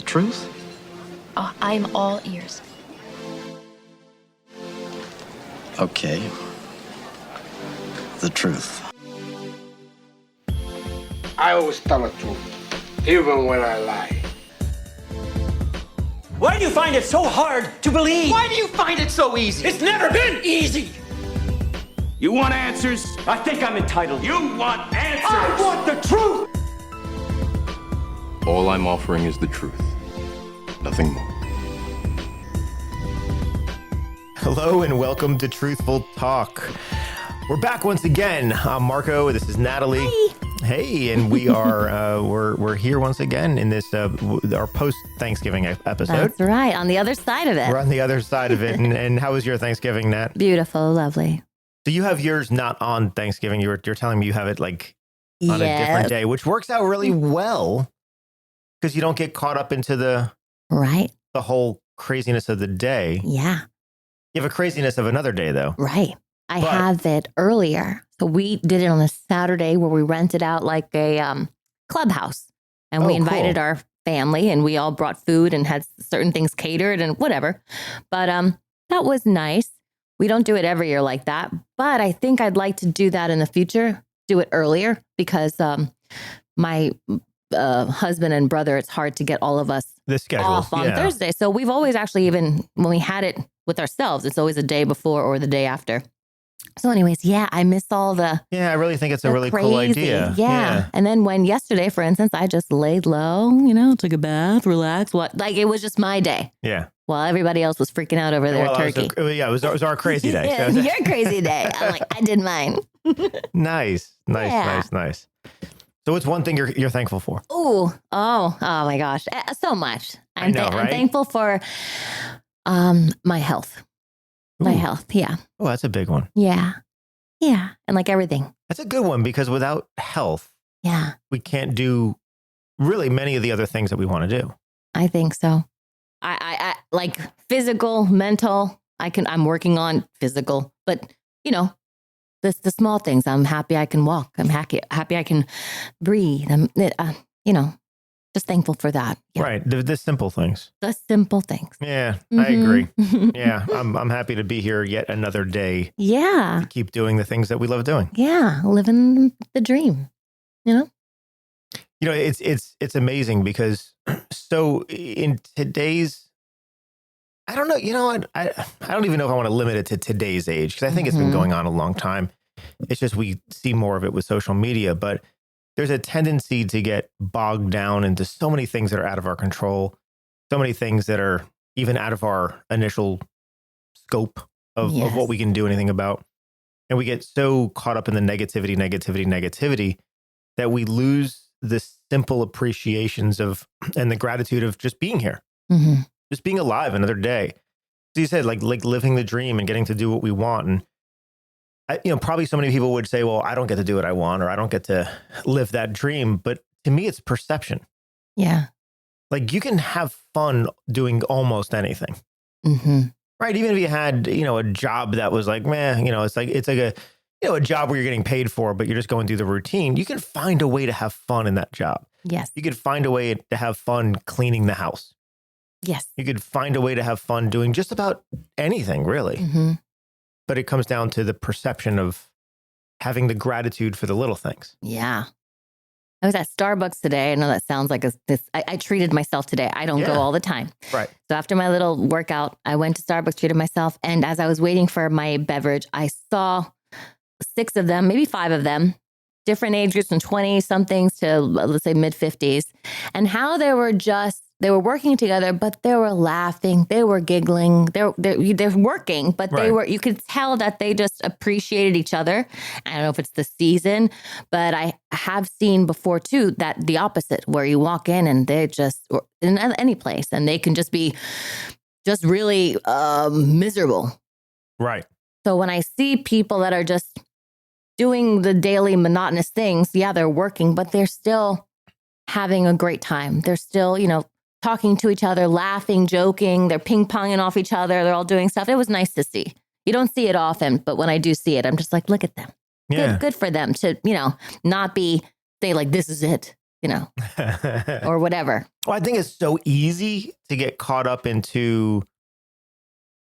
truth? Oh, I'm all ears. Okay. The truth. I always tell the truth, even when I lie. Why do you find it so hard to believe? Why do you find it so easy? It's never been easy. You want answers? I think I'm entitled. You want answers? I want the truth. All I'm offering is the truth. Nothing more. Hello and welcome to Truthful Talk. We're back once again. I'm Marco. This is Natalie. Hi. Hey, and we are we're here once again in this our post Thanksgiving episode. That's right, on the other side of it. We're on the other side of it. And how was your Thanksgiving, Nat? Beautiful, lovely. So you have yours not on Thanksgiving. You're telling me you have it like on a different day, which works out really well because you don't get caught up into the whole craziness of the day. Yeah. You have a craziness of another day, though. Right. I have it earlier. So we did it on a Saturday where we rented out like a clubhouse and we invited our family and we all brought food and had certain things catered and whatever. But that was nice. We don't do it every year like that, but I think I'd like to do that in the future, do it earlier because my husband and brother, it's hard to get all of us off on Thursday. So we've always actually, even when we had it with ourselves, it's always the day before or the day after. So anyways, I miss all the I really think it's a really cool idea. Yeah. And then when yesterday, for instance, I just laid low, took a bath, relaxed. It was just my day. Yeah. While everybody else was freaking out over their turkey. It was our crazy day. Yeah, your crazy day. I'm like, I did mine. Nice. So what's one thing you're thankful for? Oh my gosh. So mumuch. I'm thankful for my health. My health. Yeah. Oh, that's a big one. Yeah. Yeah. And like everything. That's a good one because without health, we can't do really many of the other things that we want to do. I think so. I like physical, mental. I'm working on physical, but the small things. I'm happy I can walk. I'm happy I can breathe. I'm, just thankful for that. Yeah. Right. The simple things. The simple things. Yeah, I agree. Yeah. I'm happy to be here yet another day. Yeah. To keep doing the things that we love doing. Yeah. Living the dream, It's amazing because so in today's, I don't know, I don't even know if I want to limit it to today's age because I think it's been going on a long time. It's just we see more of it with social media, but there's a tendency to get bogged down into so many things that are out of our control, so many things that are even out of our initial scope of what we can do anything about. And we get so caught up in the negativity that we lose the simple appreciations of and the gratitude of just being here, just being alive another day. So you said like living the dream and getting to do what we want. And probably so many people would say, well, I don't get to do what I want, or I don't get to live that dream. But to me, it's perception. Yeah. Like you can have fun doing almost anything. Right. Even if you had, a job that was like, it's like a job where you're getting paid for, but you're just going through the routine. You can find a way to have fun in that job. Yes. You could find a way to have fun cleaning the house. Yes. You could find a way to have fun doing just about anything, really. But it comes down to the perception of having the gratitude for the little things. Yeah. I was at Starbucks today. I know that sounds like I treated myself today. I don't go all the time. Right. So after my little workout, I went to Starbucks, treated myself. And as I was waiting for my beverage, I saw 6 of them, maybe 5 of them, different age groups from 20 somethings to let's say mid 50s, and how they were working together, but they were laughing, they were giggling, they're working, but you could tell that they just appreciated each other. I don't know if it's the season, but I have seen before too, that the opposite, where you walk in and they're just in any place and they can just be just really miserable. Right. So when I see people that are just doing the daily monotonous things, they're working, but they're still having a great time. They're still, talking to each other, laughing, joking. They're ping-ponging off each other. They're all doing stuff. It was nice to see. You don't see it often, but when I do see it, I'm just like, look at them. Yeah. Good for them to, not be, say like, this is it. or whatever. Well, I think it's so easy to get caught up into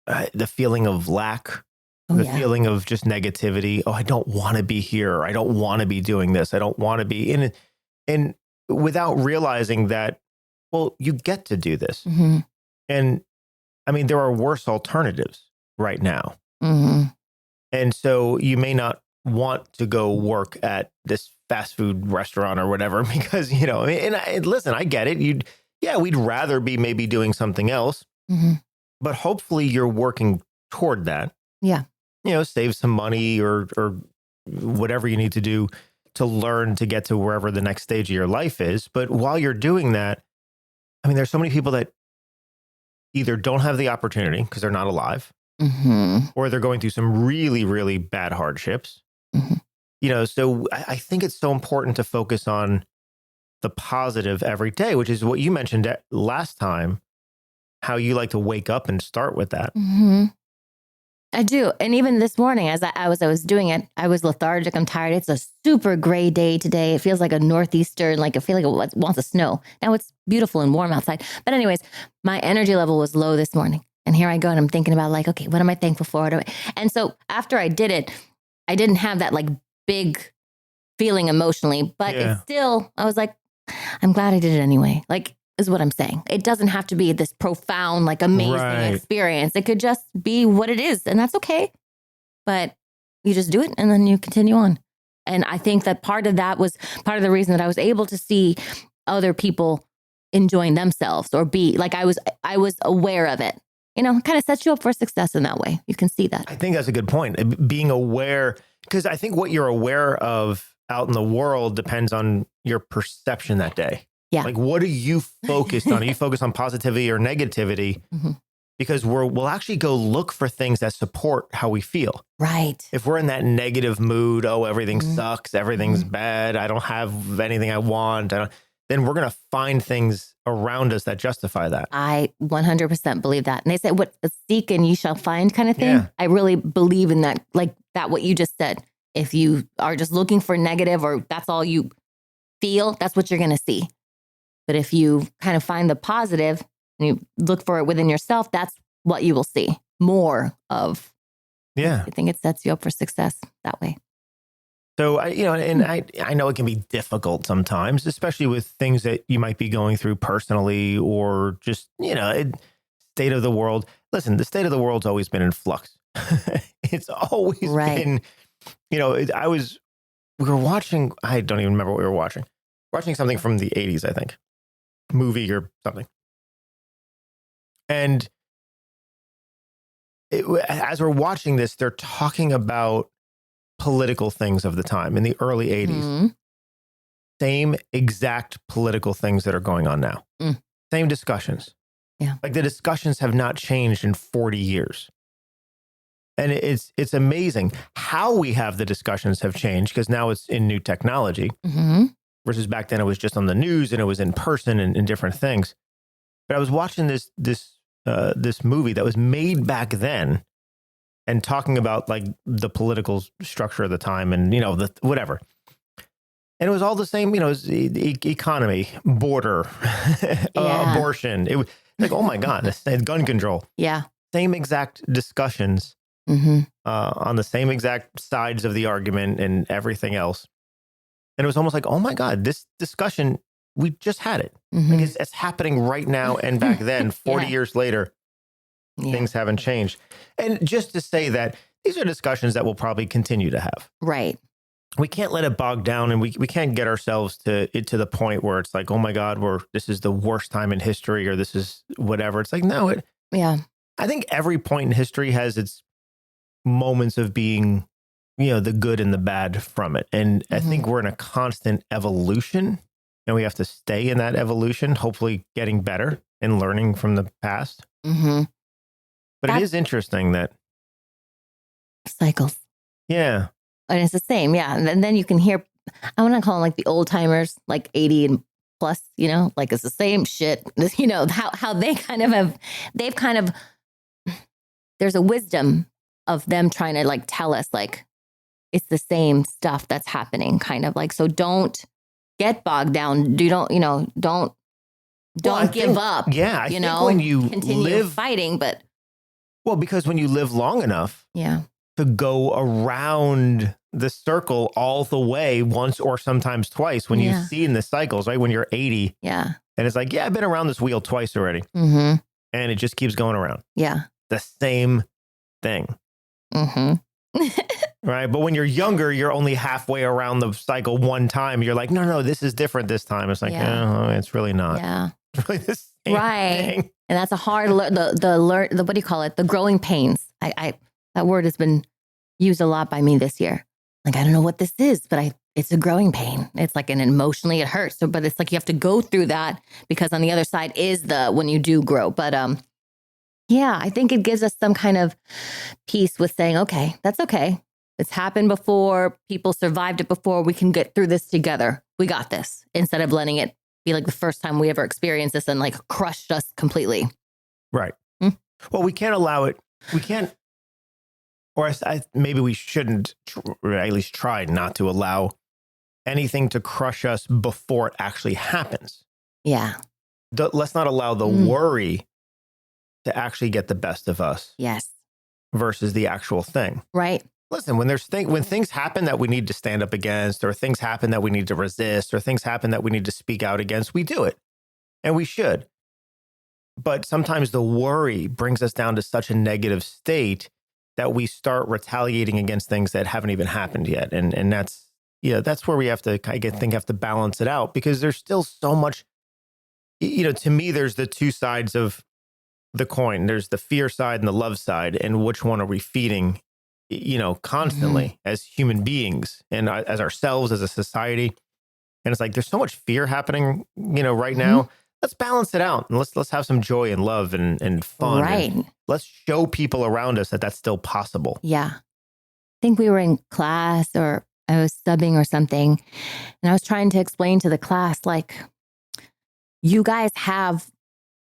the feeling of lack, the feeling of just negativity. Oh, I don't want to be here. I don't want to be doing this. I don't want to be in it. And without realizing that, well, you get to do this. Mm-hmm. And I mean, there are worse alternatives right now. Mm-hmm. And so you may not want to go work at this fast food restaurant or whatever, because, and listen, I get it. We'd rather be maybe doing something else, Mm-hmm. but hopefully you're working toward that. Yeah. Save some money or whatever you need to do to learn to get to wherever the next stage of your life is. But while you're doing that, I mean, there's so many people that either don't have the opportunity because they're not alive, Mm-hmm. or they're going through some really, really bad hardships. Mm-hmm. So I think it's so important to focus on the positive every day, which is what you mentioned last time, how you like to wake up and start with that. Mm-hmm. I do. And even this morning, as I was doing it, I was lethargic. I'm tired. It's a super gray day today. It feels like a northeastern, like I feel like it wants to snow. Now it's beautiful and warm outside. But anyways, my energy level was low this morning. And here I go. And I'm thinking about like, okay, what am I thankful for? And so after I did it, I didn't have that like big feeling emotionally, but it's still, I was like, I'm glad I did it anyway. Like, is what I'm saying. It doesn't have to be this profound, like amazing experience. It could just be what it is, and that's okay. But you just do it and then you continue on. And I think that part of that was part of the reason that I was able to see other people enjoying themselves or be like, I was aware of it, kind of sets you up for success in that way. You can see that. I think that's a good point. Being aware, because I think what you're aware of out in the world depends on your perception that day. Yeah. Like, what are you focused on? Are you focused on positivity or negativity? Mm-hmm. Because we'll actually go look for things that support how we feel. Right. If we're in that negative mood, everything sucks, everything's bad, I don't have anything I want, then we're going to find things around us that justify that. I 100% believe that. And they say, what seek and you shall find kind of thing. Yeah. I really believe in that, like that, what you just said. If you are just looking for negative or that's all you feel, that's what you're going to see. But if you kind of find the positive and you look for it within yourself, that's what you will see more of. Yeah. I think it sets you up for success that way. So, I know it can be difficult sometimes, especially with things that you might be going through personally or just, state of the world. Listen, the state of the world's always been in flux. It's always been, we were watching, I don't even remember what we were watching something from the 80s, I think. Movie or something. And as we're watching this, they're talking about political things of the time in the early 80s. Mm-hmm. Same exact political things that are going on now. Same discussions. Yeah. Like the discussions have not changed in 40 years. And it's amazing how we have the discussions have changed because now it's in new technology. Mm-hmm. Versus back then it was just on the news and it was in person and different things. But I was watching this movie that was made back then and talking about like the political structure of the time and, the whatever. And it was all the same, it was economy, border, abortion. It was like, oh my God, gun control. Yeah. Same exact discussions on the same exact sides of the argument and everything else. And it was almost like, oh my God, this discussion, we just had it. Like it's happening right now and back then, 40 years later, things haven't changed. And just to say that these are discussions that we'll probably continue to have. Right. We can't let it bog down and we can't get ourselves to the point where it's like, oh my God, this is the worst time in history or this is whatever. It's like, no, I think every point in history has its moments of being the good and the bad from it. And I think we're in a constant evolution and we have to stay in that evolution, hopefully getting better and learning from the past. But it is interesting that cycles. Yeah. And it's the same. Yeah. And then you can hear, I want to call them like the old timers, like 80 and plus, like it's the same shit, how they kind of there's a wisdom of them trying to like tell us like, it's the same stuff that's happening kind of like, so don't get bogged down. Don't give up. Yeah, I think when you continue live fighting, but because when you live long enough, to go around the circle all the way once or sometimes twice, when you've seen the cycles, right? When you're 80, and it's like, I've been around this wheel twice already, and it just keeps going around. Yeah, the same thing. Right. But when you're younger, you're only halfway around the cycle one time. You're like, no, this is different this time. It's like, it's really not. Yeah. It's really the same thing. And that's a hard, what do you call it? The growing pains. That word has been used a lot by me this year. Like, I don't know what this is, but it's a growing pain. It's like, and emotionally it hurts. So, but it's like, you have to go through that because on the other side is when you do grow. But, I think it gives us some kind of peace with saying, okay, that's okay. It's happened before. People survived it before. We can get through this together. We got this, instead of letting it be like the first time we ever experienced this and like crushed us completely. Right. Well, we can't allow it. We can't, or maybe we shouldn't, or at least try not to allow anything to crush us before it actually happens. Yeah. Let's not allow the worry to actually get the best of us. Yes. Versus the actual thing. Right. Listen, when things happen that we need to stand up against, or things happen that we need to resist, or things happen that we need to speak out against, we do it. And we should. But sometimes the worry brings us down to such a negative state that we start retaliating against things that haven't even happened yet. And that's where we have to, have to balance it out, because there's still so much, to me, there's the two sides of the coin. There's the fear side and the love side. And which one are we feeding, constantly as human beings and as ourselves, as a society? And it's like, there's so much fear happening, right now. Let's balance it out, and let's have some joy and love and fun. Right. And let's show people around us that that's still possible. Yeah. I think we were in class, or I was subbing or something, and I was trying to explain to the class, like, you guys have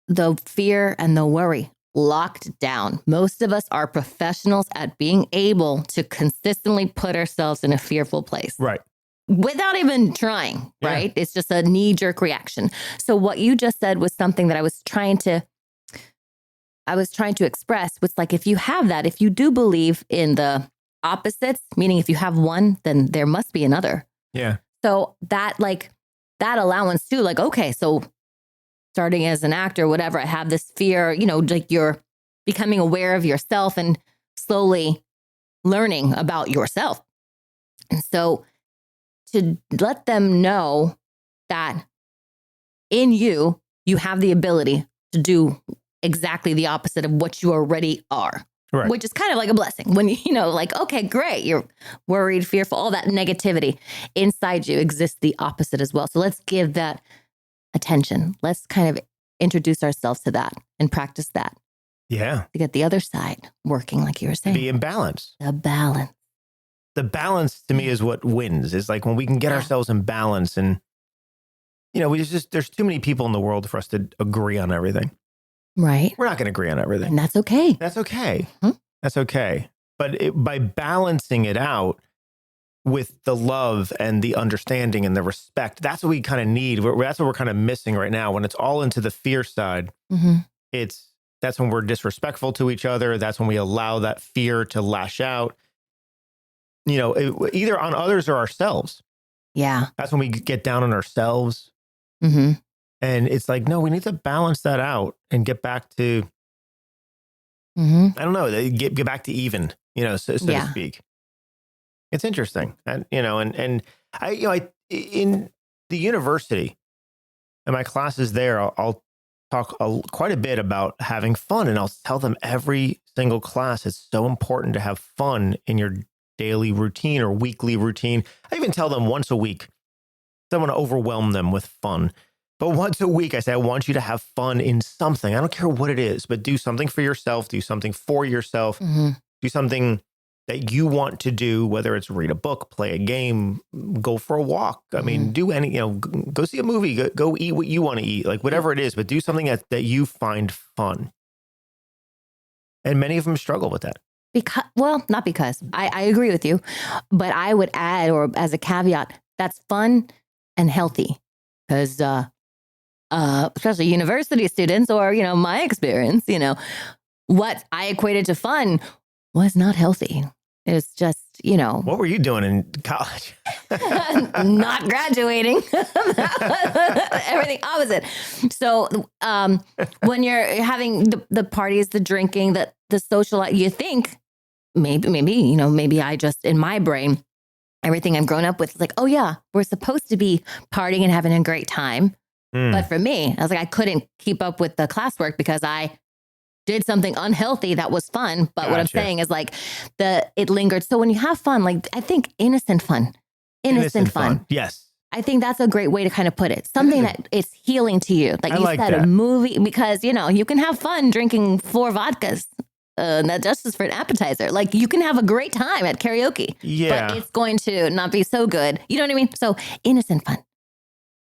the fear and the worry locked down. Most of us are professionals at being able to consistently put ourselves in a fearful place. Right. Without even trying, right? It's just a knee-jerk reaction. So what you just said was something that I was trying to express. Was like, if you have that, if you do believe in the opposites, meaning if you have one, then there must be another. Yeah. So that allowance too, like, okay, so starting as an actor, whatever, I have this fear, like you're becoming aware of yourself and slowly learning about yourself. And so to let them know that in you have the ability to do exactly the opposite of what you already are, right. Which is kind of like a blessing when, like, okay, great. You're worried, fearful, all that negativity inside you exists the opposite as well. So let's give that attention. Let's kind of introduce ourselves to that and practice that. Yeah. To get the other side working, like you were saying. Be in balance. The balance. The balance to me is what wins. Is like when we can get ourselves in balance, and there's too many people in the world for us to agree on everything. Right. We're not going to agree on everything. And that's okay. That's okay. That's okay. But by balancing it out with the love and the understanding and the respect, that's what we kind of need. That's what we're kind of missing right now. When it's all into the fear side, that's when we're disrespectful to each other. That's when we allow that fear to lash out. Either on others or ourselves. Yeah. That's when we get down on ourselves. Mm-hmm. And it's like, no, we need to balance that out and get back to, I don't know, get back to even, so to speak. It's interesting. And, and I in the university, in my classes there, I'll talk quite a bit about having fun, and I'll tell them every single class, it's so important to have fun in your daily routine or weekly routine. I even tell them once a week. I don't want to overwhelm them with fun. But once a week, I say, I want you to have fun in something. I don't care what it is, but do something for yourself. Do something for yourself. Do something that you want to do, whether it's read a book, play a game, go for a walk. I mean, do any, go see a movie, go eat what you want to eat, like whatever it is, but do something that you find fun. And many of them struggle with that. Not because I agree with you, but I would add, or as a caveat, that's fun and healthy. Because especially university students or, my experience, what I equated to fun was not healthy. It's just, What were you doing in college? not graduating. Everything opposite. So when you're having the parties, the drinking, the social, you think maybe I just, in my brain, everything I've grown up with is like, oh yeah, we're supposed to be partying and having a great time. But for me, I was like, I couldn't keep up with the classwork because I did something unhealthy that was fun. But what I'm saying is like it lingered. So when you have fun, like I think innocent fun. Yes. I think that's a great way to kind of put it. Something that is healing to you. Like you said, a movie, because, you can have fun drinking 4 vodkas. That's just for an appetizer. Like you can have a great time at karaoke. Yeah. But it's going to not be so good. You know what I mean? So innocent fun.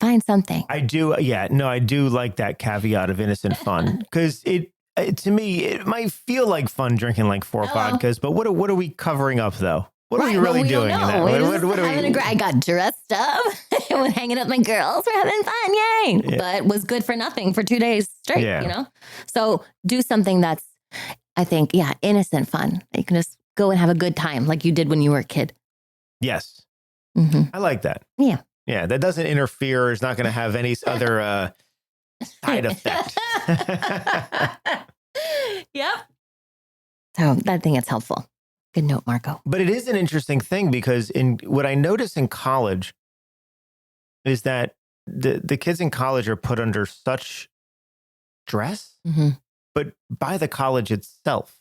Find something. I do. Yeah. No, I do like that caveat of innocent fun because to me, it might feel like fun drinking like 4 vodkas, but what are we covering up though? What are we really doing in that? What are we? I got dressed up and was hanging out with my girls. We're having fun. Yay. Yeah. But was good for nothing for 2 days straight, So do something that's, I think, innocent fun. You can just go and have a good time like you did when you were a kid. Yes. Mm-hmm. I like that. Yeah. Yeah. That doesn't interfere. It's not going to have any other side effect. Yep. So I think it's helpful. Good note, Marco. But it is an interesting thing because what I notice in college is that the kids in college are put under such stress, but by the college itself.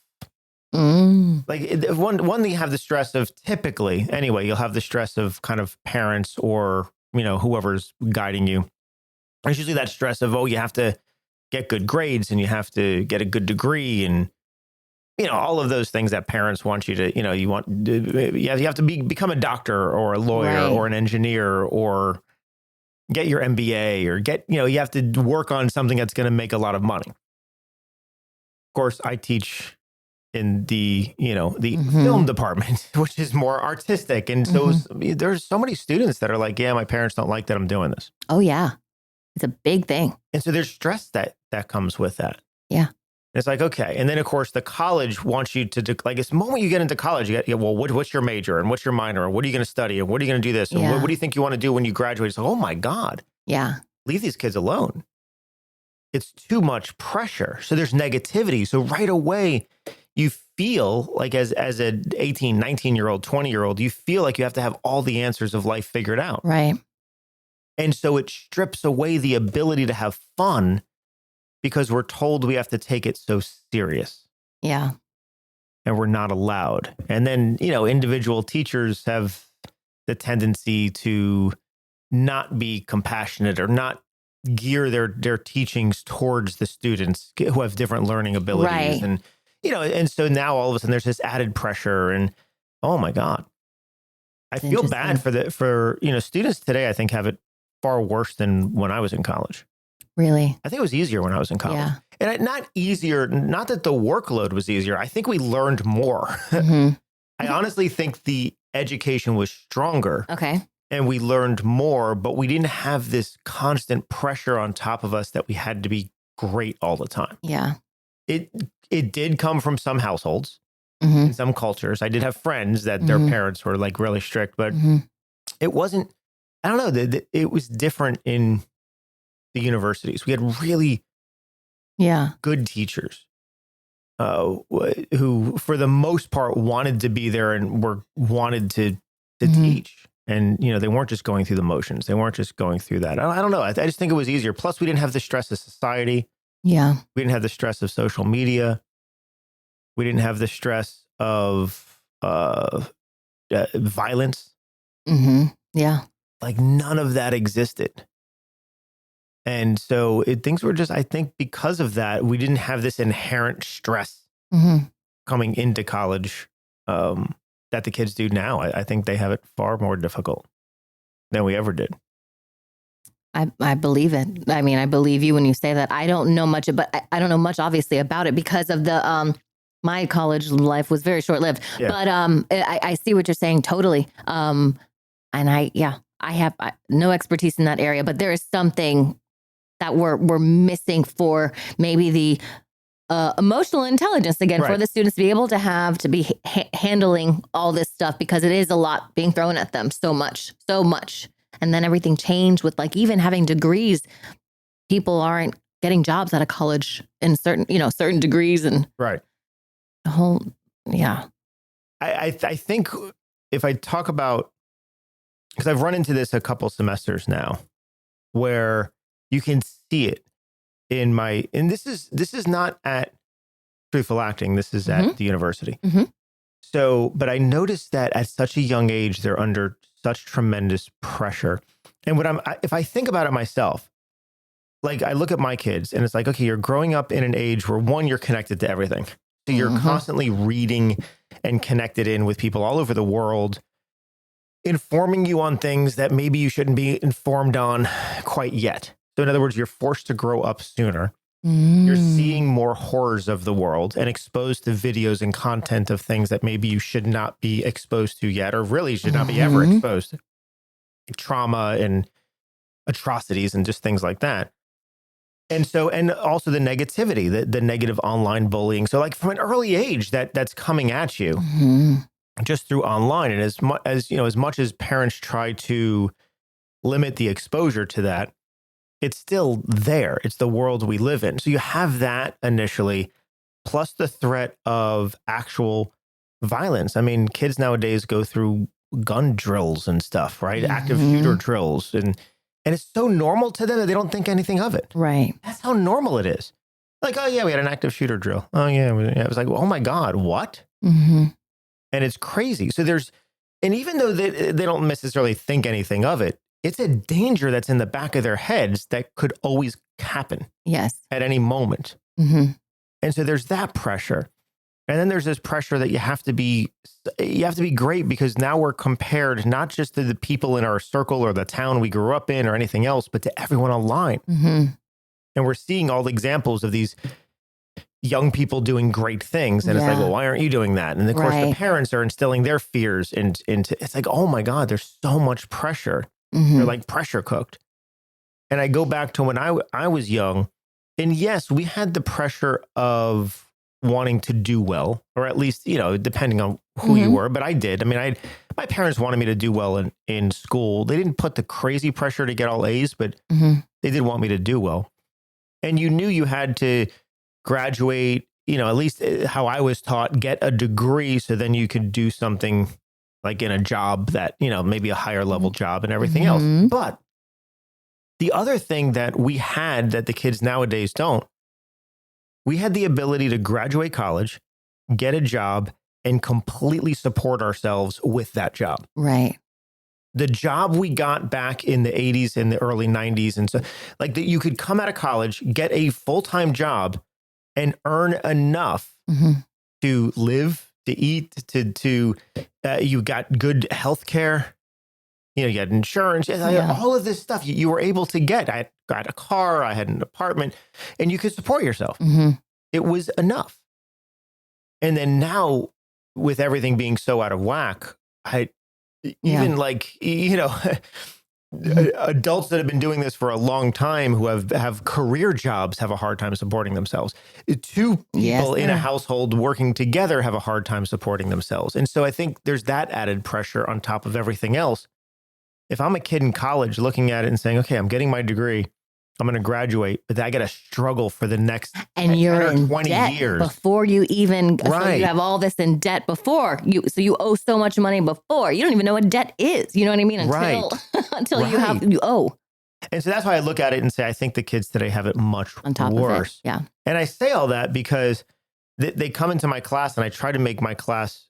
Like one you have the stress of typically, anyway, you'll have the stress of kind of parents or, whoever's guiding you. There's usually that stress of, you have to get good grades and you have to get a good degree and, all of those things that parents want you to, you have to become a doctor or a lawyer or an engineer or get your MBA or you have to work on something that's going to make a lot of money. Of course, I teach in the film department, which is more artistic. And so there's so many students that are like, yeah, my parents don't like that I'm doing this. Oh, yeah. It's a big thing. And so there's stress that comes with that. Yeah. And it's like, okay. And then, of course, the college wants you to, it's the moment you get into college, you get, well, what's your major and what's your minor? And what are you going to study? And what are you going to do this? And what do you think you want to do when you graduate? It's like, oh, my God. Yeah. Leave these kids alone. It's too much pressure. So there's negativity. So right away, you feel like as an 18, 19-year-old, 20-year-old, you feel like you have to have all the answers of life figured out. Right. And so it strips away the ability to have fun because we're told we have to take it so serious. Yeah. And we're not allowed. And then, individual teachers have the tendency to not be compassionate or not gear their teachings towards the students who have different learning abilities. Right. And, and so now all of a sudden there's this added pressure and, oh my God, I feel bad for students today, I think have it far worse than when I was in college. Really? I think it was easier when I was in college. Yeah. And not easier, not that the workload was easier. I think we learned more. I honestly think the education was stronger. Okay. And we learned more, but we didn't have this constant pressure on top of us that we had to be great all the time. Yeah. It did come from some households, in some cultures. I did have friends that their parents were like really strict, but it wasn't, I don't know, it was different in the universities. We had really good teachers who, for the most part, wanted to be there and wanted to teach. And, they weren't just going through the motions. They weren't just going through that. I don't know. I just think it was easier. Plus, we didn't have the stress of society. Yeah. We didn't have the stress of social media. We didn't have the stress of violence. Yeah. Like none of that existed. And so things were just, I think because of that, we didn't have this inherent stress coming into college that the kids do now. I think they have it far more difficult than we ever did. I believe it. I mean, I believe you when you say that. I don't know much, but I don't know much obviously about it because of the, my college life was very short lived, but I see what you're saying totally. And I have no expertise in that area, but there is something that we're missing for maybe the emotional intelligence again for the students to be able to be handling all this stuff, because it is a lot being thrown at them, so much. And then everything changed with like even having degrees. People aren't getting jobs out of college in certain degrees and right. The whole, I think if I talk about, because I've run into this a couple semesters now, where you can see it in and this is not at Truthful Acting, this is at the university. So, but I noticed that at such a young age, they're under such tremendous pressure. And if I think about it myself, like I look at my kids and it's like, okay, you're growing up in an age where one, you're connected to everything. So you're constantly reading and connected in with people all over the world, informing you on things that maybe you shouldn't be informed on quite yet. So in other words, you're forced to grow up sooner. You're seeing more horrors of the world and exposed to videos and content of things that maybe you should not be exposed to yet, or really should not be ever exposed to. Trauma and atrocities and just things like that. And so, and also the negativity, the negative online bullying. So like from an early age, that's coming at you just through online. And as much as parents try to limit the exposure to that, it's still there. It's the world we live in. So you have that initially, plus the threat of actual violence. I mean, kids nowadays go through gun drills and stuff, right? Active shooter drills. And it's so normal to them that they don't think anything of it. Right. That's how normal it is. Like, oh yeah, we had an active shooter drill. Oh yeah. It was like, oh my God, what? And it's crazy. So and even though they don't necessarily think anything of it, it's a danger that's in the back of their heads that could always happen. Yes. At any moment. And so there's that pressure. And then there's this pressure that you have to be great, because now we're compared not just to the people in our circle or the town we grew up in or anything else, but to everyone online. And we're seeing all the examples of these young people doing great things. And it's like, well, why aren't you doing that? And of course, the parents are instilling their fears into it's like, oh my God, there's so much pressure. They're like pressure cooked. And I go back to when I was young, and yes, we had the pressure of wanting to do well, or at least, depending on who you were, but I did. I mean, my parents wanted me to do well in school. They didn't put the crazy pressure to get all A's, but they did want me to do well. And you knew you had to graduate, at least how I was taught, get a degree so then you could do something like in a job that, maybe a higher level job and everything else. But the other thing that we had that the kids nowadays don't, we had the ability to graduate college, get a job, and completely support ourselves with that job. Right. The job we got back in the 80s and the early 90s. And so like that, you could come out of college, get a full-time job and earn enough to live, to eat, to you got good health care, you had insurance, all of this stuff you were able to get. I got a car, I had an apartment, and you could support yourself. It was enough. And then now with everything being so out of whack, adults that have been doing this for a long time who have career jobs have a hard time supporting themselves. Two people in a household working together have a hard time supporting themselves. And so I think there's that added pressure on top of everything else. If I'm a kid in college looking at it and saying, okay, I'm getting my degree, I'm going to graduate, but I got to struggle for the next and you're in 20 debt years before you even, so you have all this in debt before so you owe so much money before you don't even know what debt is. You know what I mean? Until you owe. And so that's why I look at it and say, I think the kids today have it much on top worse. Of it. Yeah. And I say all that because they come into my class and I try to make my class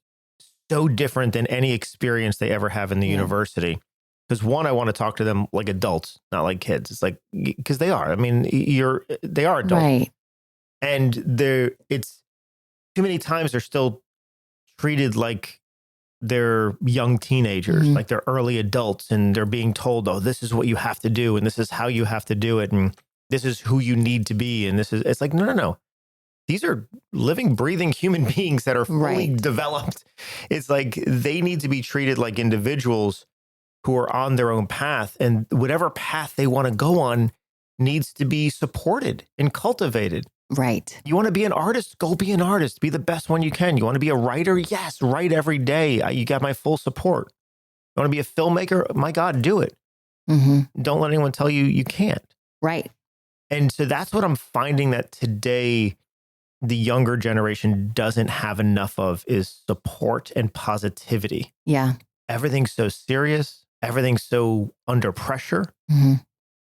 so different than any experience they ever have in the university. Because one, I want to talk to them like adults, not like kids. It's like, because they are. I mean, they are adults. Right. And it's too many times they're still treated like they're young teenagers, like they're early adults, and they're being told, oh, this is what you have to do, and this is how you have to do it, and this is who you need to be. And it's like, no. These are living, breathing human beings that are fully developed. It's like they need to be treated like individuals who are on their own path, and whatever path they want to go on needs to be supported and cultivated. Right. You want to be an artist? Go be an artist. Be the best one you can. You want to be a writer? Yes, write every day. You got my full support. You want to be a filmmaker? My God, do it. Mm-hmm. Don't let anyone tell you you can't. Right. And so that's what I'm finding that today the younger generation doesn't have enough of is support and positivity. Yeah. Everything's so serious. Everything's so under pressure. Mm-hmm.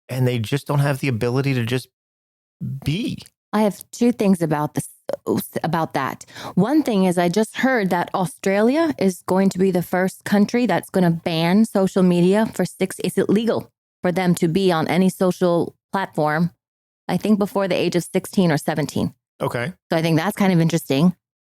And they just don't have the ability to just be. I have two things about that. One thing is I just heard that Australia is going to be the first country that's going to ban social media for 6. It's illegal for them to be on any social platform, I think before the age of 16 or 17. Okay. So I think that's kind of interesting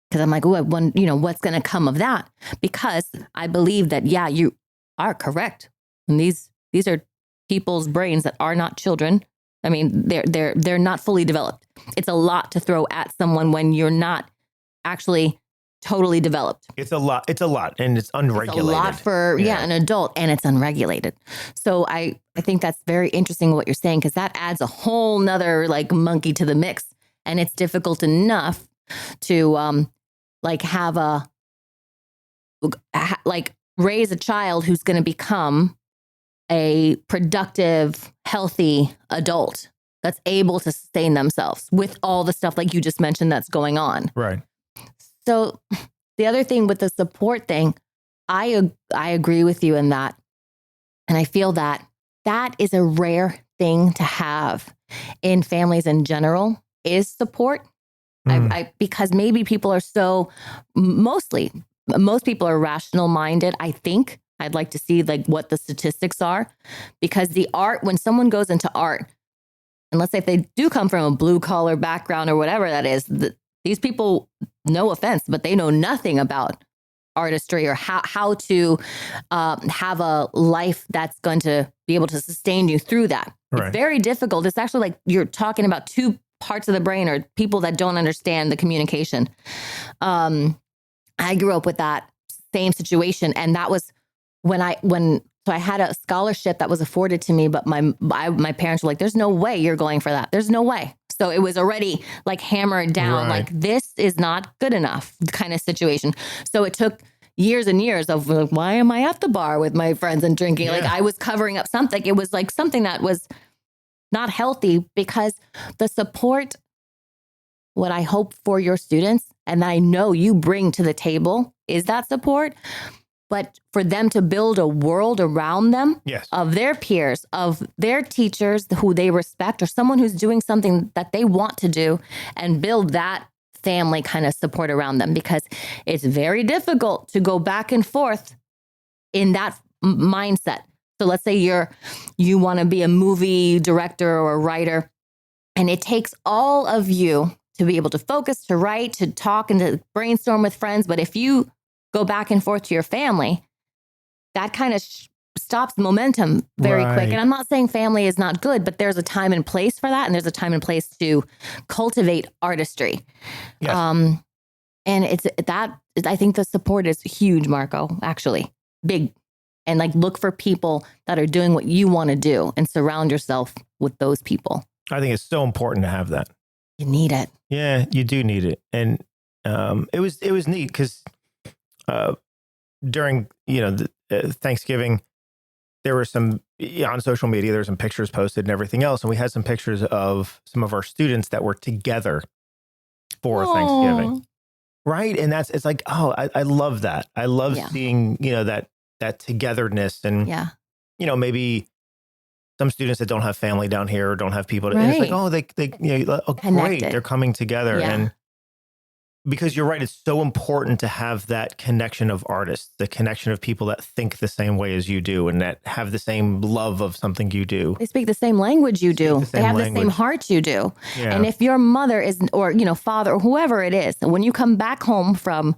because I'm like, oh, what's going to come of that? Because I believe that, yeah, you are correct. And these are people's brains that are not children. I mean, they're not fully developed. It's a lot to throw at someone when you're not actually totally developed. It's a lot. And it's unregulated. It's a lot for an adult, and it's unregulated. So I think that's very interesting what you're saying, because that adds a whole nother like monkey to the mix. And it's difficult enough to raise a child who's going to become a productive, healthy adult that's able to sustain themselves with all the stuff like you just mentioned that's going on. Right. So the other thing with the support thing, I agree with you in that. And I feel that is a rare thing to have in families in general is support. Because maybe people are most people are rational minded, I think. I'd like to see like what the statistics are, because the art, when someone goes into art, and let's say if they do come from a blue collar background or whatever that is, these people, no offense, but they know nothing about artistry or how to have a life that's going to be able to sustain you through that. Right. It's very difficult. It's actually like you're talking about two parts of the brain or people that don't understand the communication. I grew up with that same situation, and that was so I had a scholarship that was afforded to me, but my parents were like, there's no way you're going for that. There's no way. So it was already like hammered down, like this is not good enough kind of situation. So it took years and years of like, why am I at the bar with my friends and drinking? Yeah. Like I was covering up something. It was like something that was not healthy, because the support, what I hope for your students, and I know you bring to the table, is that support. But for them to build a world around them, yes, of their peers, of their teachers who they respect, or someone who's doing something that they want to do, and build that family kind of support around them, because it's very difficult to go back and forth in that mindset. So let's say you want to be a movie director or a writer, and it takes all of you to be able to focus, to write, to talk, and to brainstorm with friends. But if you go back and forth to your family, that kind of stops momentum very quick. And I'm not saying family is not good, but there's a time and place for that. And there's a time and place to cultivate artistry. Yes. And I think the support is huge, Marco, actually big. And like, look for people that are doing what you want to do and surround yourself with those people. I think it's so important to have that. You need it. Yeah, you do need it. And it was neat because during, Thanksgiving, there were some on social media, there were some pictures posted and everything else. And we had some pictures of some of our students that were together for Thanksgiving. Right. And it's like, I love that. I love seeing, that togetherness, and, maybe some students that don't have family down here or don't have people. And it's like, they great. They're coming together. Yeah. And because you're right, it's so important to have that connection of artists, the connection of people that think the same way as you do and that have the same love of something you do. They speak the same language you do. They have the same heart you do. Yeah. And if your mother is, or, father or whoever it is, when you come back home from,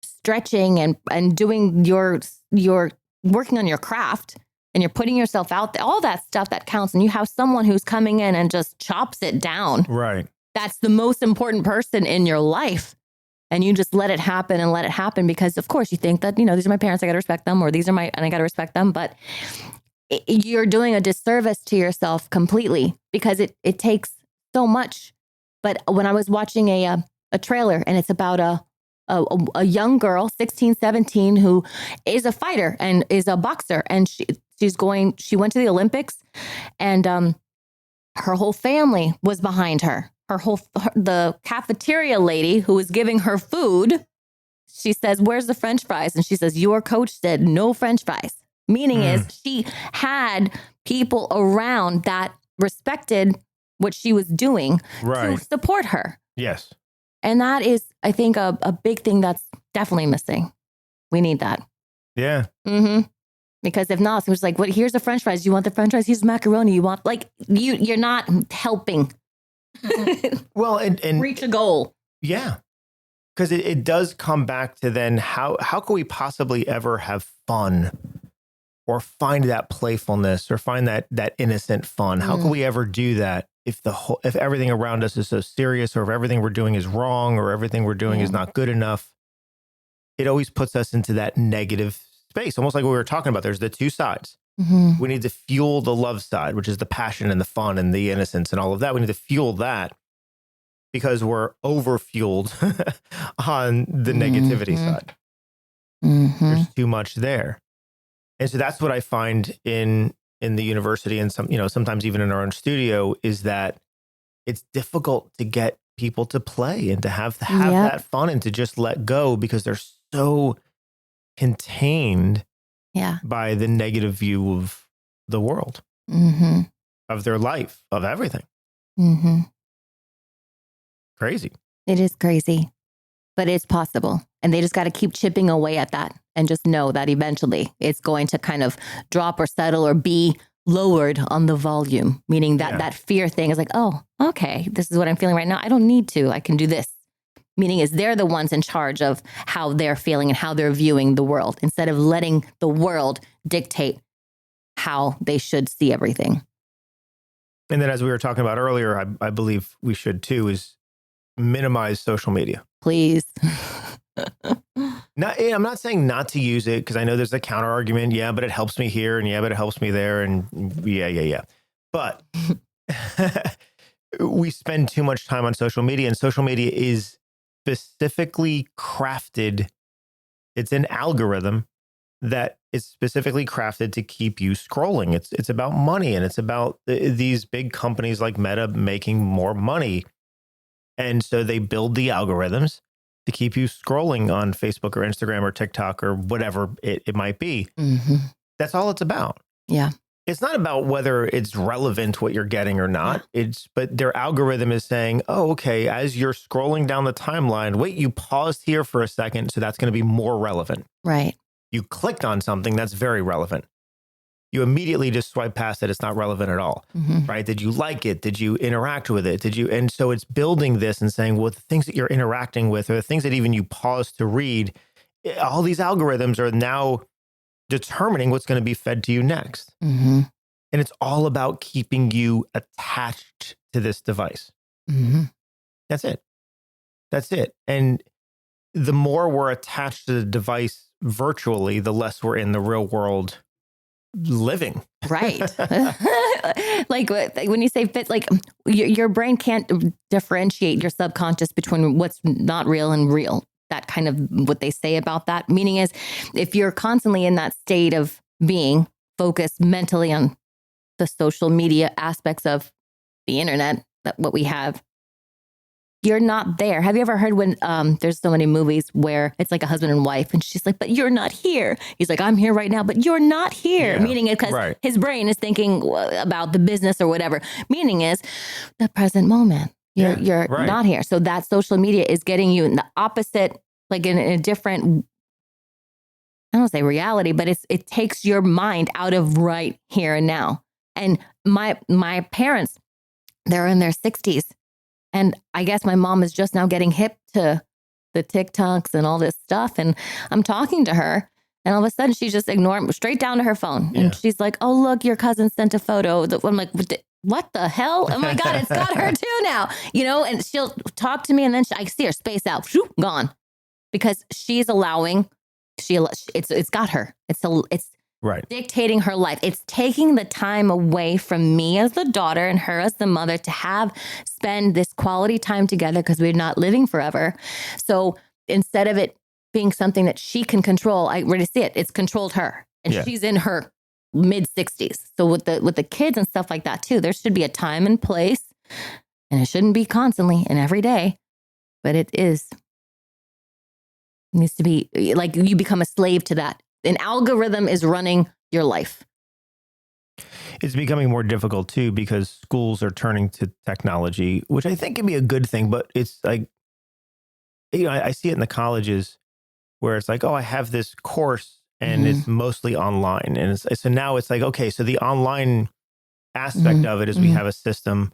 stretching and doing your working on your craft, and you're putting yourself out there, all that stuff that counts, and you have someone who's coming in and just chops it down. Right. That's the most important person in your life. and you just let it happen because of course you think that, these are my parents, I got to respect them, or and I got to respect them. But you're doing a disservice to yourself completely because it takes so much. But when I was watching a trailer, and it's about a young girl, 16, 17, who is a fighter and is a boxer. And she went to the Olympics, and her whole family was behind her. The cafeteria lady who was giving her food, she says, "Where's the French fries?" And she says, "Your coach said no French fries." Meaning is she had people around that respected what she was doing to support her. Yes. And that is, I think, a big thing that's definitely missing. We need that. Yeah. Mm-hmm. Because if not, it's like, here's the French fries. You want the French fries? Here's macaroni. You want, you're not helping. Well, and reach a goal. Yeah. Because it does come back to then how can we possibly ever have fun or find that playfulness or find that innocent fun? How can we ever do that if everything around us is so serious, or if everything we're doing is wrong, or everything we're doing is not good enough? It always puts us into that negative space, almost like what we were talking about. There's the two sides. Mm-hmm. We need to fuel the love side, which is the passion and the fun and the innocence and all of that. We need to fuel that because we're over-fueled on the negativity side. Mm-hmm. There's too much there. And so that's what I find in the university, and sometimes even in our own studio, is that it's difficult to get people to play and to have that fun and to just let go because they're so contained by the negative view of the world, of their life, of everything. Mm-hmm. Crazy. It is crazy, but it's possible. And they just got to keep chipping away at that and just know that eventually it's going to kind of drop or settle or be lowered on the volume, meaning that that fear thing is like, oh, okay, this is what I'm feeling right now. I don't need to. I can do this. Meaning is they're the ones in charge of how they're feeling and how they're viewing the world instead of letting the world dictate how they should see everything. And then, as we were talking about earlier, I believe we should too, is minimize social media. Please. I'm not saying not to use it, because I know there's a counter argument. Yeah, but it helps me here, and yeah, but it helps me there, and yeah. But we spend too much time on social media, and social media is specifically crafted. It's an algorithm that is specifically crafted to keep you scrolling. It's about money, and it's about these big companies like Meta making more money. And so they build the algorithms to keep you scrolling on Facebook or Instagram or TikTok or whatever it might be. Mm-hmm. That's all it's about. Yeah. It's not about whether it's relevant what you're getting or not. But their algorithm is saying, oh, okay, as you're scrolling down the timeline, wait, you paused here for a second, so that's going to be more relevant. Right. You clicked on something that's very relevant. You immediately just swipe past it. It's not relevant at all, right? Did you like it? Did you interact with it? And so it's building this and saying, well, the things that you're interacting with, or the things that even you pause to read, all these algorithms are now determining what's going to be fed to you next. Mm-hmm. And it's all about keeping you attached to this device. Mm-hmm. That's it. And the more we're attached to the device virtually, the less we're in the real world living. Right. Like when you say fit, like your brain can't differentiate your subconscious between what's not real and real. That kind of what they say about that. Meaning is if you're constantly in that state of being focused mentally on the social media aspects of the internet, that what we have, you're not there. Have you ever heard when there's so many movies where it's like a husband and wife and she's like, but you're not here. He's like, I'm here right now, but you're not here. Yeah, meaning it because his brain is thinking about the business or whatever. Meaning is the present moment. You're not here. So that social media is getting you in the opposite, like in a different, I don't say reality, but it takes your mind out of right here and now. And my parents, they're in their 60s. And I guess my mom is just now getting hip to the TikToks and all this stuff. And I'm talking to her and all of a sudden she's just ignoring straight down to her phone. And she's like, oh, look, your cousin sent a photo. I'm like, what the hell? Oh my God, it's got her too now, and she'll talk to me and then I see her space out, gone. because she's allowing, it's got her. It's Right. dictating her life. It's taking the time away from me as the daughter and her as the mother to spend this quality time together because we're not living forever. So instead of it being something that she can control, I already see it. It's controlled her, and she's in her mid 60s. So with the kids and stuff like that too, there should be a time and place, and it shouldn't be constantly and every day, but it needs to be like you become a slave to that. An algorithm is running your life. It's becoming more difficult too because schools are turning to technology, which I think can be a good thing. But it's like, I see it in the colleges where it's like, oh, I have this course and it's mostly online. And so now it's like, okay, so the online aspect of it is we have a system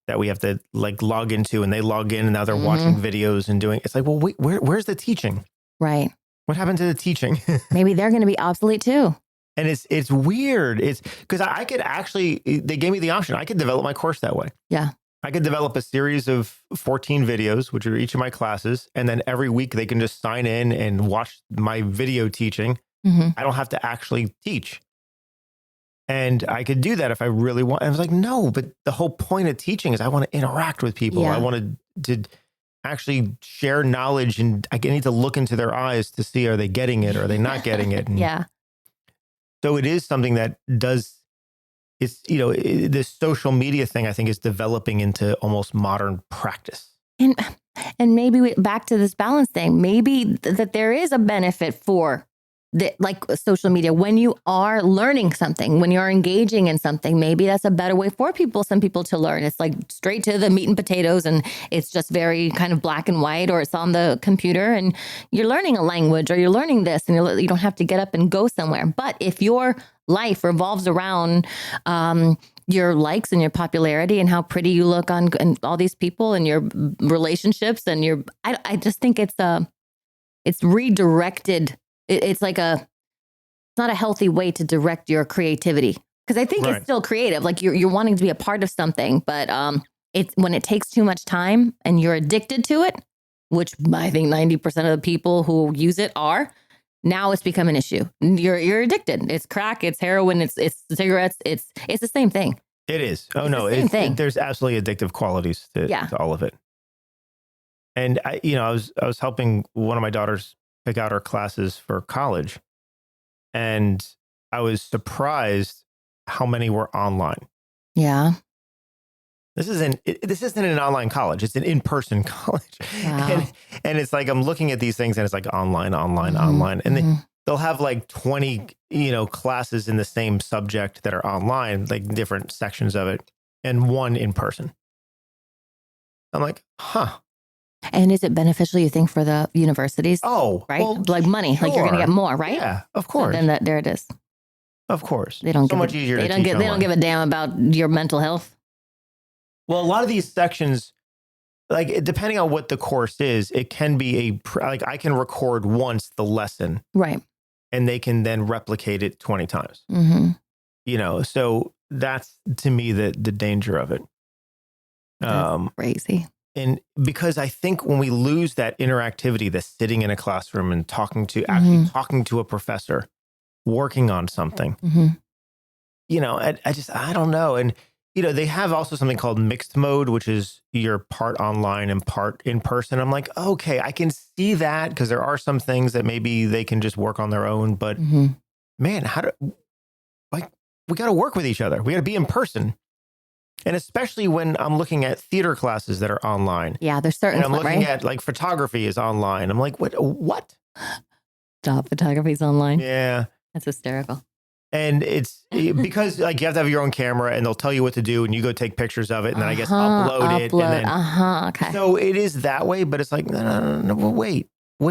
that we have to like log into, and they log in and now they're watching videos and doing, it's like, well, wait, where's the teaching? Right. What happened to the teaching? Maybe they're going to be obsolete too. And it's weird. It's because I could actually, they gave me the option. I could develop my course that way. Yeah. I could develop a series of 14 videos, which are each of my classes. And then every week they can just sign in and watch my video teaching. I don't have to actually teach. And I could do that if I really want. And I was like, no, but the whole point of teaching is I want to interact with people. Yeah. I wanted to actually share knowledge, and I need to look into their eyes to see, are they getting it or are they not getting it? And yeah. so it is something that it's, this social media thing, I think, is developing into almost modern practice. And maybe back to this balance thing, maybe that there is a benefit for like social media when you are learning something, when you're engaging in something. Maybe that's a better way for some people to learn. It's like straight to the meat and potatoes, and it's just very kind of black and white, or it's on the computer and you're learning a language or you're learning this, and you don't have to get up and go somewhere. But if your life revolves around your likes and your popularity and how pretty you look on and all these people and your relationships and I just think it's redirected. It's like it's not a healthy way to direct your creativity, because I think it's still creative. Like you're wanting to be a part of something, but it's when it takes too much time and you're addicted to it, which I think 90% of the people who use it are. Now it's become an issue. You're addicted. It's crack, it's heroin, it's cigarettes. It's the same thing. It is. Oh no, there's absolutely addictive qualities to all of it. And I was helping one of my daughters pick out her classes for college, and I was surprised how many were online. Yeah. This isn't an online college. It's an in-person college. Wow. And it's like, I'm looking at these things and it's like online. And they'll have like 20, classes in the same subject that are online, like different sections of it, and one in person. I'm like, huh. And is it beneficial, you think, for the universities? Oh, right. Well, like money, like you're going to get more, right? Yeah, of course. And then there it is. Of course. They don't so much easier to teach. They don't give a damn about your mental health. Well, a lot of these sections, like depending on what the course is, it can be I can record once the lesson, right? And they can then replicate it 20 times. So that's to me the danger of it. That's crazy. And because I think when we lose that interactivity, the sitting in a classroom and talking to a professor, working on something, I don't know. And, they have also something called mixed mode, which is you're part online and part in person. I'm like, okay, I can see that, because there are some things that maybe they can just work on their own. But man, we got to work with each other. We got to be in person. And especially when I'm looking at theater classes that are online. Yeah, there's certain. And I'm looking at like photography is online. I'm like, what? Stop, photography's online. Yeah. That's hysterical. And it's because like you have to have your own camera, and they'll tell you what to do, and you go take pictures of it, and then I guess upload it. And then, okay. So it is that way, but it's like, no, wait. So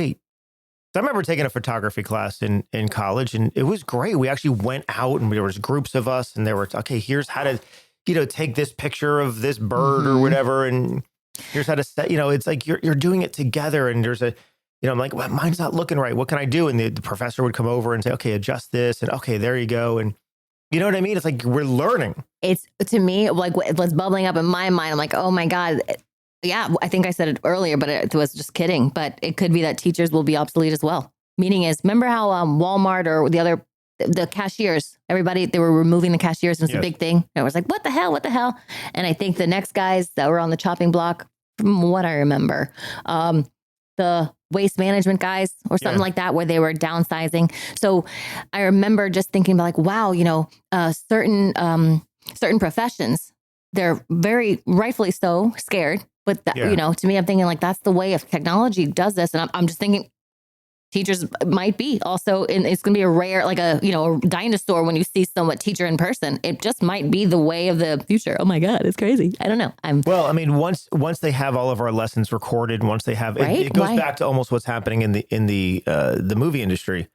I remember taking a photography class in college, and it was great. We actually went out, and there was groups of us, and they were, okay, here's how to, take this picture of this bird or whatever. And here's how to set, it's like you're doing it together, and there's I'm like, well, mine's not looking right. What can I do? And the professor would come over and say, okay, adjust this. And okay, there you go. And you know what I mean? It's like, we're learning. It's, to me, like what's bubbling up in my mind. I'm like, oh my God, Yeah, I think I said it earlier, but it was just kidding. But it could be that teachers will be obsolete as well. Meaning is, remember how Walmart or the cashiers, everybody, they were removing the cashiers. It was a big thing. It was like, what the hell? What the hell? And I think the next guys that were on the chopping block, from what I remember, the waste management guys or something like that, where they were downsizing. So I remember just thinking about like, wow, certain professions, they're very rightfully so scared. But, to me, I'm thinking like, that's the way of technology does this. And I'm just thinking teachers might be also, and it's going to be a rare, like a dinosaur when you see someone teacher in person. It just might be the way of the future. Oh my God, it's crazy. I don't know. Well, I mean, once they have all of our lessons recorded, once they have, it goes back to almost what's happening in the movie industry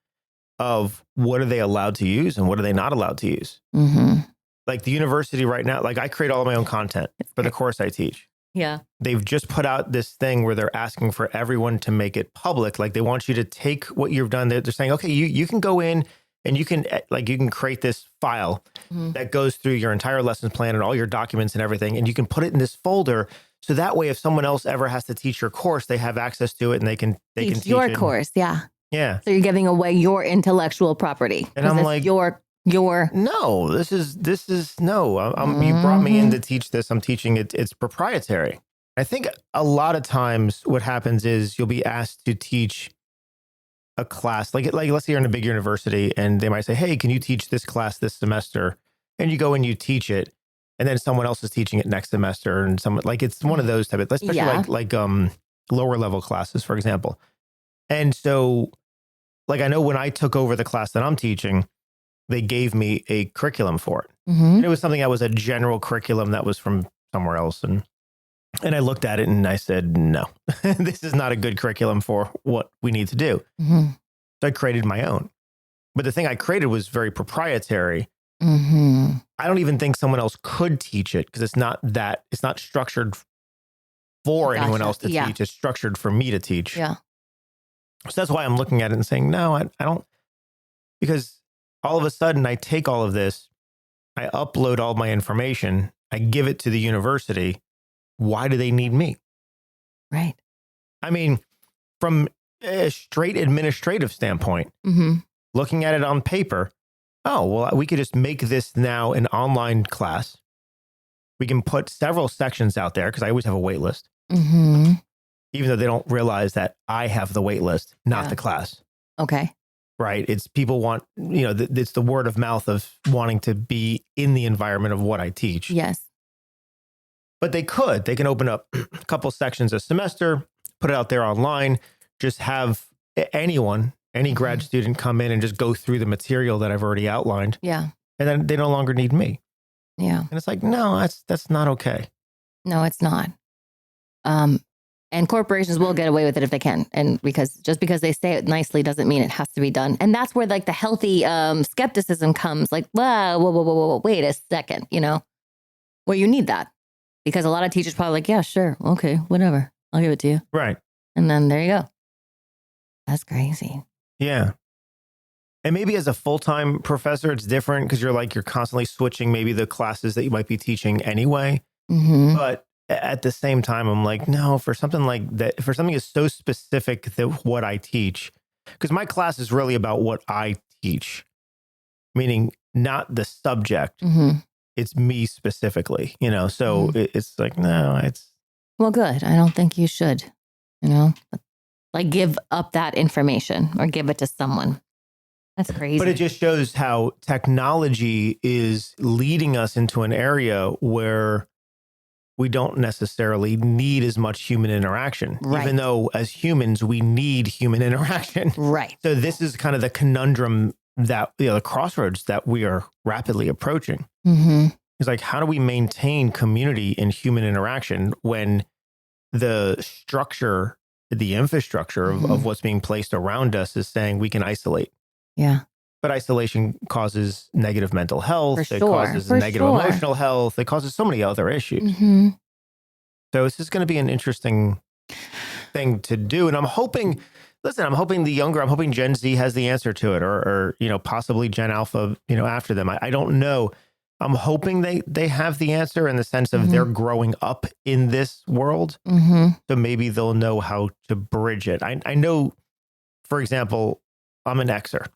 of what are they allowed to use and what are they not allowed to use. Mm-hmm. Like the university right now, like I create all of my own content for the course I teach. Yeah. They've just put out this thing where they're asking for everyone to make it public. Like they want you to take what you've done. They're saying, okay, you can go in and you can create this file that goes through your entire lessons plan and all your documents and everything. And you can put it in this folder. So that way, if someone else ever has to teach your course, they have access to it and they can teach your course. Yeah. Yeah. So you're giving away your intellectual property. And I'm like, your no, this is no, you brought me in to teach this. I'm teaching it. It's proprietary. I think a lot of times what happens is you'll be asked to teach a class, like let's say you're in a big university and they might say, hey, can you teach this class this semester? And you go and you teach it and then someone else is teaching it next semester. And someone like, it's one of those type of, especially like lower level classes, for example. And so like, I know when I took over the class that I'm teaching, they gave me a curriculum for it. Mm-hmm. And it was something that was a general curriculum that was from somewhere else. And I looked at it and I said, no, this is not a good curriculum for what we need to do. Mm-hmm. So I created my own. But the thing I created was very proprietary. Mm-hmm. I don't even think someone else could teach it because it's not structured for anyone else to teach. It's structured for me to teach. Yeah. So that's why I'm looking at it and saying, no, I don't, because all of a sudden I take all of this, I upload all my information, I give it to the university. Why do they need me? Right. I mean, from a straight administrative standpoint, looking at it on paper, oh, well, we could just make this now an online class. We can put several sections out there because I always have a wait list. Mm-hmm. Even though they don't realize that I have the wait list, not the class. Okay. Right. It's people want, it's the word of mouth of wanting to be in the environment of what I teach. Yes. But they can open up a couple sections a semester, put it out there online, just have any grad student come in and just go through the material that I've already outlined. Yeah. And then they no longer need me. Yeah. And it's like, no, that's not okay. No, it's not. And corporations will get away with it if they can. And because they say it nicely doesn't mean it has to be done. And that's where like the healthy skepticism comes like, whoa, wait a second, Well, you need that because a lot of teachers probably like, yeah, sure. Okay, whatever. I'll give it to you. Right. And then there you go. That's crazy. Yeah. And maybe as a full-time professor, it's different because you're constantly switching maybe the classes that you might be teaching anyway. Mm-hmm. But at the same time, I'm like, no, for something like that, for something is so specific that what I teach, because my class is really about what I teach, meaning not the subject. Mm-hmm. It's me specifically, so it's like, no, it's. Well, good. I don't think you should, like give up that information or give it to someone. That's crazy. But it just shows how technology is leading us into an area where we don't necessarily need as much human interaction, even though as humans, we need human interaction. Right. So this is kind of the conundrum that, the crossroads that we are rapidly approaching. Mm-hmm. It's like, how do we maintain community and human interaction when the structure, the infrastructure of what's being placed around us is saying we can isolate? Yeah. But isolation causes negative mental health. It causes negative emotional health. It causes so many other issues. Mm-hmm. So it's just going to be an interesting thing to do. And I'm hoping Gen Z has the answer to it or possibly Gen Alpha, after them. I don't know. I'm hoping they have the answer in the sense of they're growing up in this world. So maybe they'll know how to bridge it. I know, for example, I'm an Xer,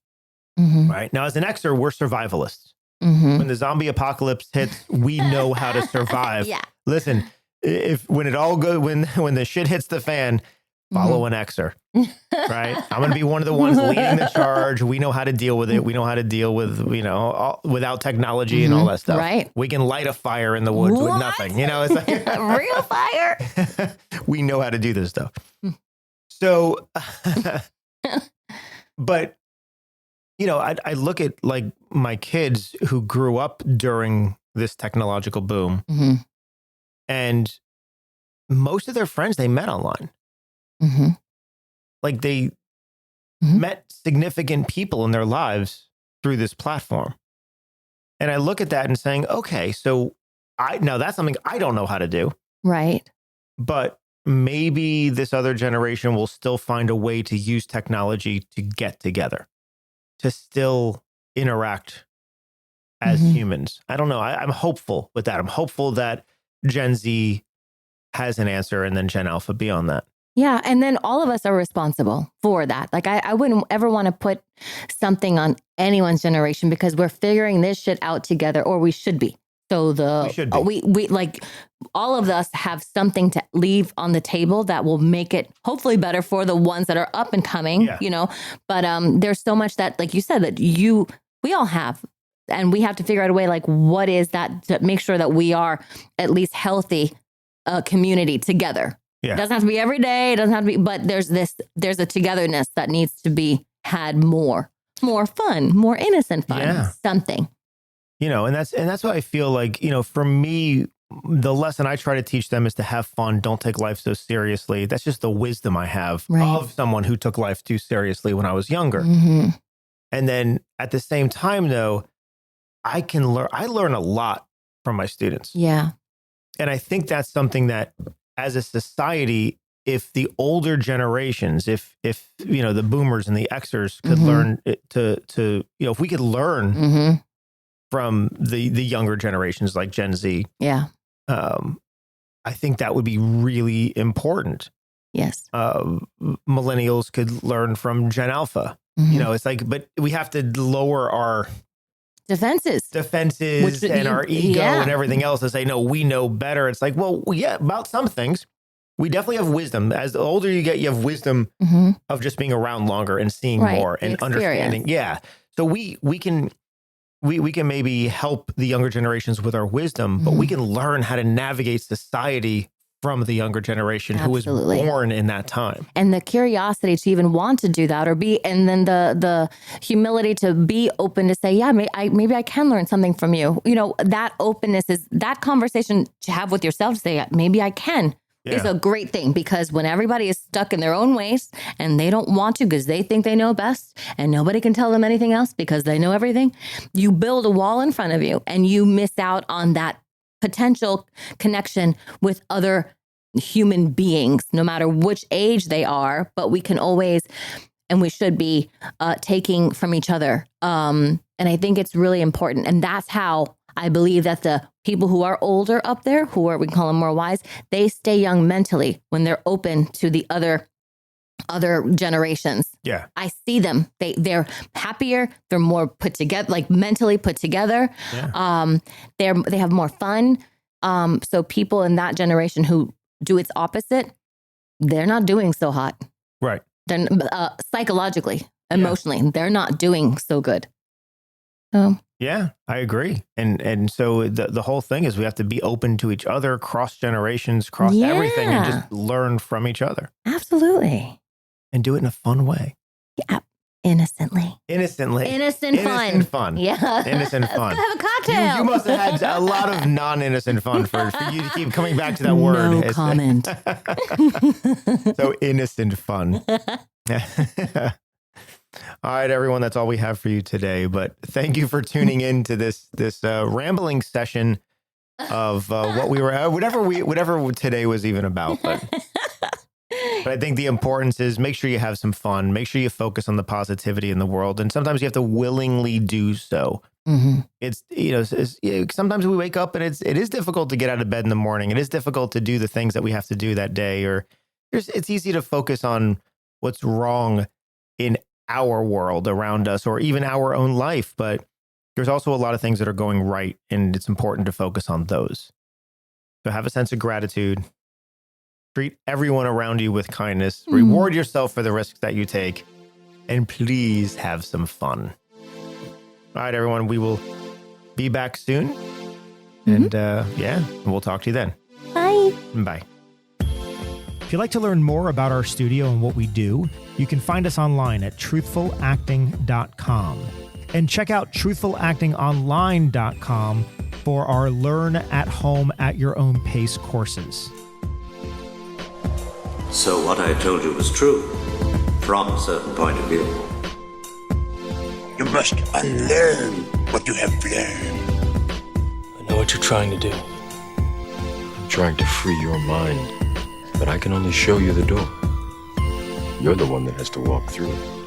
right? Now, as an Xer, we're survivalists. When the zombie apocalypse hits, we know how to survive. Yeah. Listen, when the shit hits the fan, follow an Xer, right? I'm going to be one of the ones leading the charge. We know how to deal with it. We know how to deal with, without technology and all that stuff. Right. We can light a fire in the woods with nothing. It's like real fire. We know how to do this stuff. So, but, I look at like my kids who grew up during this technological boom and most of their friends they met online. Like they met significant people in their lives through this platform. And I look at that and saying, okay, so now that's something I don't know how to do. Right. But maybe this other generation will still find a way to use technology to get together, to still interact as humans. I don't know. I'm hopeful with that. I'm hopeful that Gen Z has an answer and then Gen Alpha beyond that. Yeah. And then all of us are responsible for that. Like I wouldn't ever want to put something on anyone's generation because we're figuring this shit out together, or we should be. So we like all of us have something to leave on the table that will make it hopefully better for the ones that are up and coming, but there's so much that, like you said, that we all have, and we have to figure out a way, like, what is that to make sure that we are at least healthy community together. Yeah. It doesn't have to be every day. It doesn't have to be, but there's a togetherness that needs to be had more fun, more innocent fun, something. And that's why I feel like, for me, the lesson I try to teach them is to have fun. Don't take life so seriously. That's just the wisdom I have of someone who took life too seriously when I was younger. And then at the same time, though, I learn a lot from my students. Yeah. And I think that's something that as a society, if the older generations, if the boomers and the Xers could learn if we could learn from the younger generations like Gen Z, I think that would be really important. Yes. Millennials could learn from Gen Alpha. It's like, but we have to lower our defenses and our ego and everything else to say, no, we know better. It's like, well, yeah, about some things, we definitely have wisdom. As the older you get, you have wisdom of just being around longer and seeing more and understanding. Yeah. So we can maybe help the younger generations with our wisdom, but we can learn how to navigate society from the younger generation who was born in that time. And the curiosity to even want to do that and then the humility to be open to say, yeah, maybe I can learn something from you. That openness is that conversation to have with yourself to say, maybe I can. Is a great thing, because when everybody is stuck in their own ways and they don't want to because they think they know best and nobody can tell them anything else because they know everything, you build a wall in front of you and you miss out on that potential connection with other human beings, no matter which age they are. But we can always, and we should be taking from each other. And I think it's really important. And that's how I believe that the people who are older up there, we call them more wise, they stay young mentally when they're open to the other generations. Yeah. I see them. They're happier. They're more put together, like mentally put together. Yeah. They have more fun. So people in that generation who do its opposite, they're not doing so hot. Right. They're psychologically, emotionally, they're not doing so good. Yeah, I agree. And so the whole thing is we have to be open to each other, cross generations, cross everything, and just learn from each other. Absolutely. And do it in a fun way. Yeah. Innocently. Innocent fun. Yeah. Innocent fun. Let's go have a cocktail. You must have had a lot of non-innocent fun for you to keep coming back to that word. No comment. So innocent fun. All right, everyone, that's all we have for you today. But thank you for tuning in to this rambling session of what we were, whatever today was even about. But But I think the importance is make sure you have some fun. Make sure you focus on the positivity in the world. And sometimes you have to willingly do so. It's, sometimes we wake up and it is difficult to get out of bed in the morning. It is difficult to do the things that we have to do that day, or it's easy to focus on what's wrong in our world around us, or even our own life. But there's also a lot of things that are going right, and it's important to focus on those. So have a sense of gratitude. Treat everyone around you with kindness. Reward yourself for the risks that you take. And please have some fun. All right, everyone, we will be back soon. And we'll talk to you then. Bye. Bye. If you'd like to learn more about our studio and what we do, you can find us online at truthfulacting.com. And check out truthfulactingonline.com for our Learn at Home at Your Own Pace courses. So what I told you was true, from a certain point of view. You must unlearn what you have learned. I know what you're trying to do. I'm trying to free your mind, but I can only show you the door. You're the one that has to walk through it.